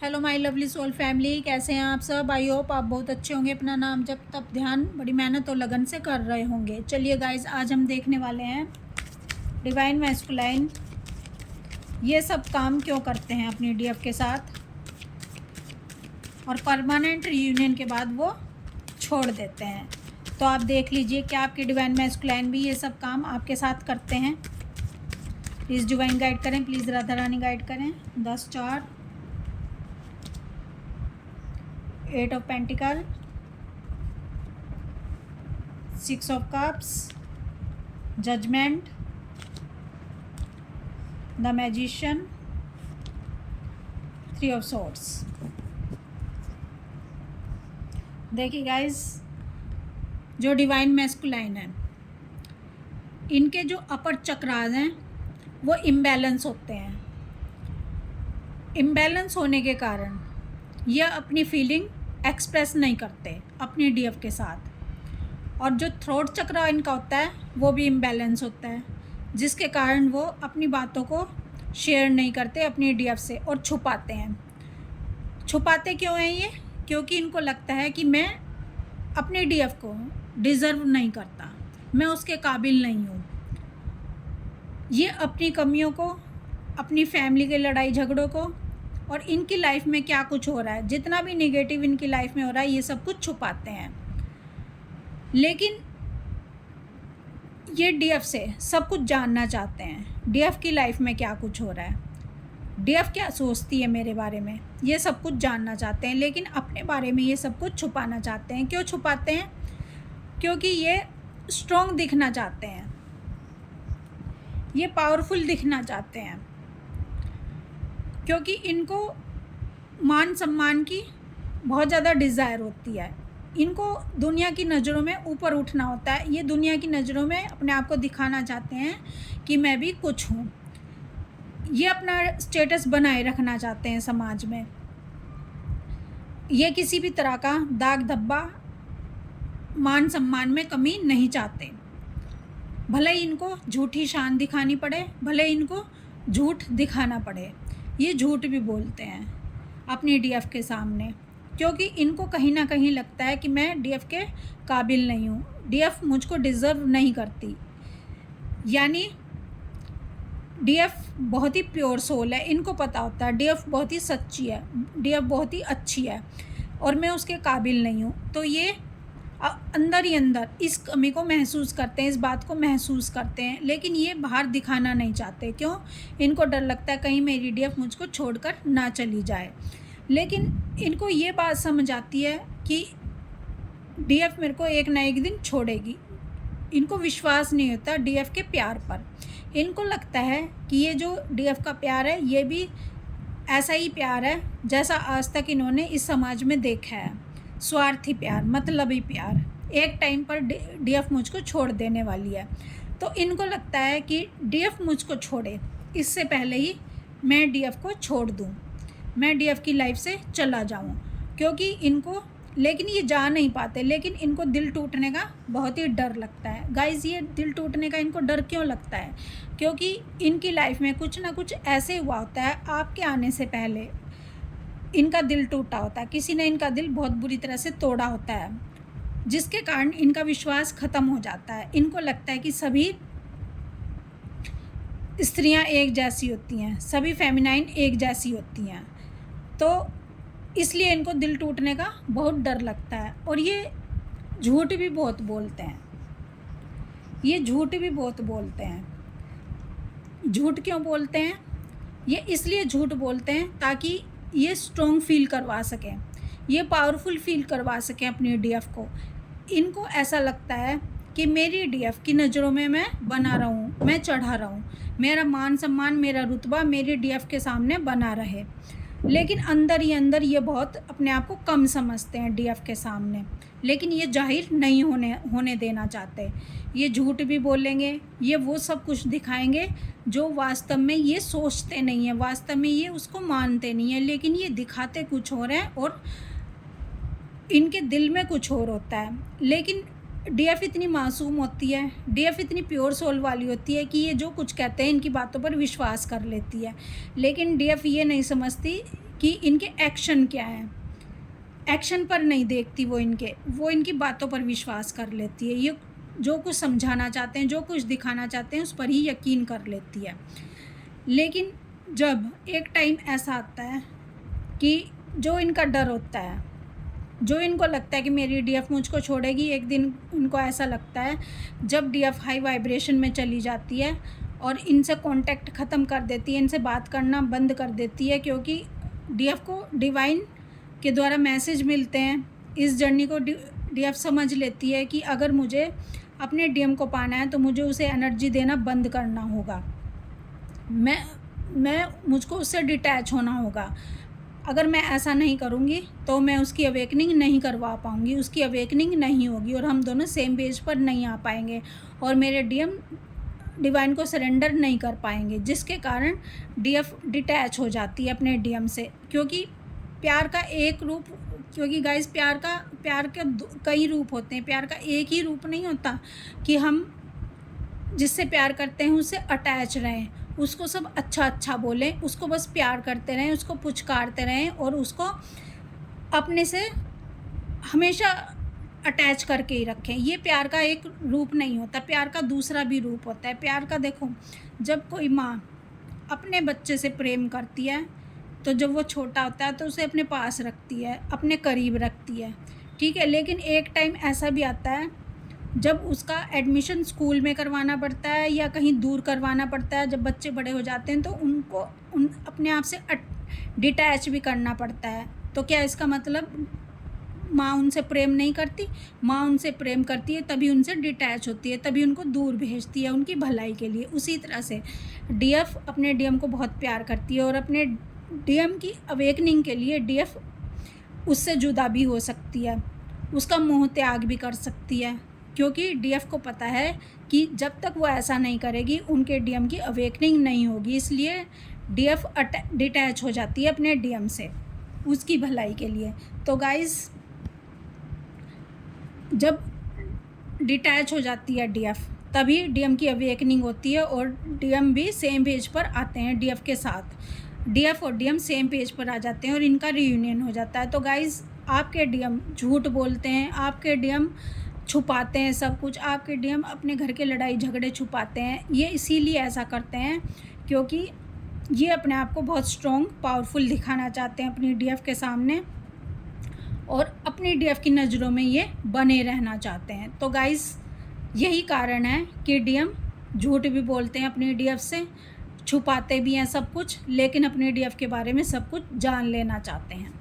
Hello my lovely soul family, कैसे हैं आप सब। आई होप आप बहुत अच्छे होंगे। अपना नाम जब तब ध्यान बड़ी मेहनत और लगन से कर रहे होंगे। चलिए गाइज, आज हम देखने वाले हैं डिवाइन मैस्कुलाइन ये सब काम क्यों करते हैं अपनी डीएफ के साथ, और परमानेंट रियूनियन के बाद वो छोड़ देते हैं। तो आप देख लीजिए क्या आपके डिवाइन मैस्कुलाइन भी ये सब काम आपके साथ करते हैं। प्लीज़ डिवाइन गाइड करें, प्लीज़ राधा रानी गाइड करें। 10 4 8 of Pentacle, 6 of Cups, Judgment, the Magician, 3 of Swords। देखिए गाइस, जो डिवाइन मैस्कुलाइन है, इनके जो अपर चक्रास हैं वो इम्बैलेंस होते हैं। इम्बैलेंस होने के कारण यह अपनी फीलिंग एक्सप्रेस नहीं करते अपनी डीएफ के साथ, और जो थ्रोट चक्र इनका होता है वो भी इम्बैलेंस होता है, जिसके कारण वो अपनी बातों को शेयर नहीं करते अपनी डीएफ से और छुपाते हैं। छुपाते क्यों हैं ये? क्योंकि इनको लगता है कि मैं अपनी डीएफ को डिज़र्व नहीं करता, मैं उसके काबिल नहीं हूँ। ये अपनी कमियों को, अपनी फैमिली के लड़ाई झगड़ों को, और इनकी लाइफ में क्या कुछ हो रहा है, जितना भी नेगेटिव इनकी लाइफ में हो रहा है, ये सब कुछ छुपाते हैं। लेकिन ये डीएफ से सब कुछ जानना चाहते हैं। डीएफ की लाइफ में क्या कुछ हो रहा है, डीएफ क्या सोचती है मेरे बारे में, ये सब कुछ जानना चाहते हैं। लेकिन अपने बारे में ये सब कुछ छुपाना चाहते हैं। क्यों छुपाते हैं? क्योंकि ये स्ट्रॉन्ग दिखना चाहते हैं, ये पावरफुल दिखना चाहते हैं, क्योंकि इनको मान सम्मान की बहुत ज़्यादा डिज़ायर होती है। इनको दुनिया की नज़रों में ऊपर उठना होता है। ये दुनिया की नज़रों में अपने आप को दिखाना चाहते हैं कि मैं भी कुछ हूँ। ये अपना स्टेटस बनाए रखना चाहते हैं समाज में। ये किसी भी तरह का दाग धब्बा, मान सम्मान में कमी नहीं चाहते। भले ही इनको झूठी शान दिखानी पड़े, भले ही इनको झूठ दिखाना पड़े, ये झूठ भी बोलते हैं अपनी डीएफ के सामने, क्योंकि इनको कहीं ना कहीं लगता है कि मैं डीएफ के काबिल नहीं हूँ, डीएफ मुझको डिज़र्व नहीं करती। यानी डीएफ बहुत ही प्योर सोल है। इनको पता होता है डीएफ बहुत ही सच्ची है, डीएफ बहुत ही अच्छी है, और मैं उसके काबिल नहीं हूँ। तो ये अंदर ही अंदर इस कमी को महसूस करते हैं, इस बात को महसूस करते हैं, लेकिन ये बाहर दिखाना नहीं चाहते। क्यों? इनको डर लगता है कहीं मेरी डीएफ मुझको छोड़कर ना चली जाए। लेकिन इनको ये बात समझ आती है कि डीएफ मेरे को एक ना एक दिन छोड़ेगी। इनको विश्वास नहीं होता डीएफ के प्यार पर। इनको लगता है कि ये जो डीएफ का प्यार है, ये भी ऐसा ही प्यार है जैसा आज तक इन्होंने इस समाज में देखा है। स्वार्थी प्यार, मतलबी प्यार। एक टाइम पर डीएफ मुझको छोड़ देने वाली है। तो इनको लगता है कि डीएफ मुझको छोड़े इससे पहले ही मैं डीएफ को छोड़ दूं, मैं डीएफ की लाइफ से चला जाऊं। क्योंकि इनको, लेकिन ये जा नहीं पाते, लेकिन इनको दिल टूटने का बहुत ही डर लगता है। गाइज़, ये दिल टूटने का इनको डर क्यों लगता है? क्योंकि इनकी लाइफ में कुछ ना कुछ ऐसे हुआ होता है, आपके आने से पहले इनका दिल टूटा होता है, किसी ने इनका दिल बहुत बुरी तरह से तोड़ा होता है, जिसके कारण इनका विश्वास ख़त्म हो जाता है। इनको लगता है कि सभी स्त्रियां एक जैसी होती हैं, सभी फेमिनाइन एक जैसी होती हैं। तो इसलिए इनको दिल टूटने का बहुत डर लगता है। और ये झूठ भी बहुत बोलते हैं, ये झूठ भी बहुत बोलते हैं। झूठ क्यों बोलते हैं? ये इसलिए झूठ बोलते हैं ताकि ये स्ट्रॉन्ग फील करवा सकें, ये पावरफुल फील करवा सकें अपनी डीएफ को। इनको ऐसा लगता है कि मेरी डीएफ की नज़रों में मैं बना रहूं, मैं चढ़ा रहूं, मेरा मान सम्मान, मेरा रुतबा मेरी डीएफ के सामने बना रहे। लेकिन अंदर ही अंदर ये बहुत अपने आप को कम समझते हैं डीएफ के सामने, लेकिन ये जाहिर नहीं होने देना चाहते। ये झूठ भी बोलेंगे, ये वो सब कुछ दिखाएंगे जो वास्तव में ये सोचते नहीं है, वास्तव में ये उसको मानते नहीं है, लेकिन ये दिखाते कुछ और हैं और इनके दिल में कुछ और होता है। लेकिन डीएफ इतनी मासूम होती है, डीएफ इतनी प्योर सोल वाली होती है कि ये जो कुछ कहते हैं इनकी बातों पर विश्वास कर लेती है। लेकिन डीएफ ये नहीं समझती कि इनके एक्शन क्या हैं, एक्शन पर नहीं देखती वो इनकी बातों पर विश्वास कर लेती है। ये जो कुछ समझाना चाहते हैं, जो कुछ दिखाना चाहते हैं, उस पर ही यकीन कर लेती है। लेकिन जब एक टाइम ऐसा आता है कि जो इनका डर होता है, जो इनको लगता है कि मेरी डीएफ मुझको छोड़ेगी, एक दिन इनको ऐसा लगता है जब डीएफ हाई वाइब्रेशन में चली जाती है और इनसे कांटेक्ट ख़त्म कर देती है, इनसे बात करना बंद कर देती है, क्योंकि डीएफ को डिवाइन के द्वारा मैसेज मिलते हैं। इस जर्नी को डीएफ समझ लेती है कि अगर मुझे अपने डीएम को पाना है तो मुझे उसे एनर्जी देना बंद करना होगा, मुझको उससे डिटैच होना होगा। अगर मैं ऐसा नहीं करूँगी तो मैं उसकी अवेकनिंग नहीं करवा पाऊँगी, उसकी अवेकनिंग नहीं होगी और हम दोनों सेम पेज पर नहीं आ पाएंगे और मेरे डीएम डिवाइन को सरेंडर नहीं कर पाएंगे, जिसके कारण डीएफ डिटैच हो जाती है अपने डीएम से। क्योंकि प्यार का एक रूप, क्योंकि गाइस प्यार के कई रूप होते हैं, प्यार का एक ही रूप नहीं होता कि हम जिससे प्यार करते हैं उससे अटैच रहें, उसको सब अच्छा बोलें, उसको बस प्यार करते रहें, उसको पुचकारते रहें और उसको अपने से हमेशा अटैच करके ही रखें। ये प्यार का एक रूप नहीं होता, प्यार का दूसरा भी रूप होता है। प्यार का देखो, जब कोई माँ अपने बच्चे से प्रेम करती है तो जब वो छोटा होता है तो उसे अपने पास रखती है, अपने करीब रखती है, ठीक है। लेकिन एक टाइम ऐसा भी आता है जब उसका एडमिशन स्कूल में करवाना पड़ता है या कहीं दूर करवाना पड़ता है, जब बच्चे बड़े हो जाते हैं तो उनको अपने आप से डिटैच भी करना पड़ता है। तो क्या इसका मतलब माँ उनसे प्रेम नहीं करती? माँ उनसे प्रेम करती है, तभी उनसे डिटैच होती है, तभी उनको दूर भेजती है उनकी भलाई के लिए। उसी तरह से डीएफ अपने डीएम को बहुत प्यार करती है और अपने डीएम की अवेकनिंग के लिए डीएफ उससे जुदा भी हो सकती है, उसका मोह त्याग भी कर सकती है, क्योंकि डीएफ को पता है कि जब तक वो ऐसा नहीं करेगी उनके डीएम की अवेकनिंग नहीं होगी। इसलिए डीएफ डिटैच हो जाती है अपने डीएम से उसकी भलाई के लिए। तो गाइज़, जब डिटैच हो जाती है डीएफ, तभी डीएम की अवेकनिंग होती है और डीएम भी सेम पेज पर आते हैं डीएफ के साथ। डीएफ और डीएम सेम पेज पर आ जाते हैं और इनका रियूनियन हो जाता है। तो गाइज़, आपके डीएम झूठ बोलते हैं, आपके डीएम छुपाते हैं सब कुछ, आपके डीएम अपने घर के लड़ाई झगड़े छुपाते हैं। ये इसीलिए ऐसा करते हैं क्योंकि ये अपने आप को बहुत स्ट्रॉन्ग पावरफुल दिखाना चाहते हैं अपनी डीएफ के सामने और अपनी डीएफ की नज़रों में ये बने रहना चाहते हैं। तो गाइज़, यही कारण है कि डीएम झूठ भी बोलते हैं अपनी डीएफ से, छुपाते भी हैं सब कुछ, लेकिन अपने डीएफ के बारे में सब कुछ जान लेना चाहते हैं।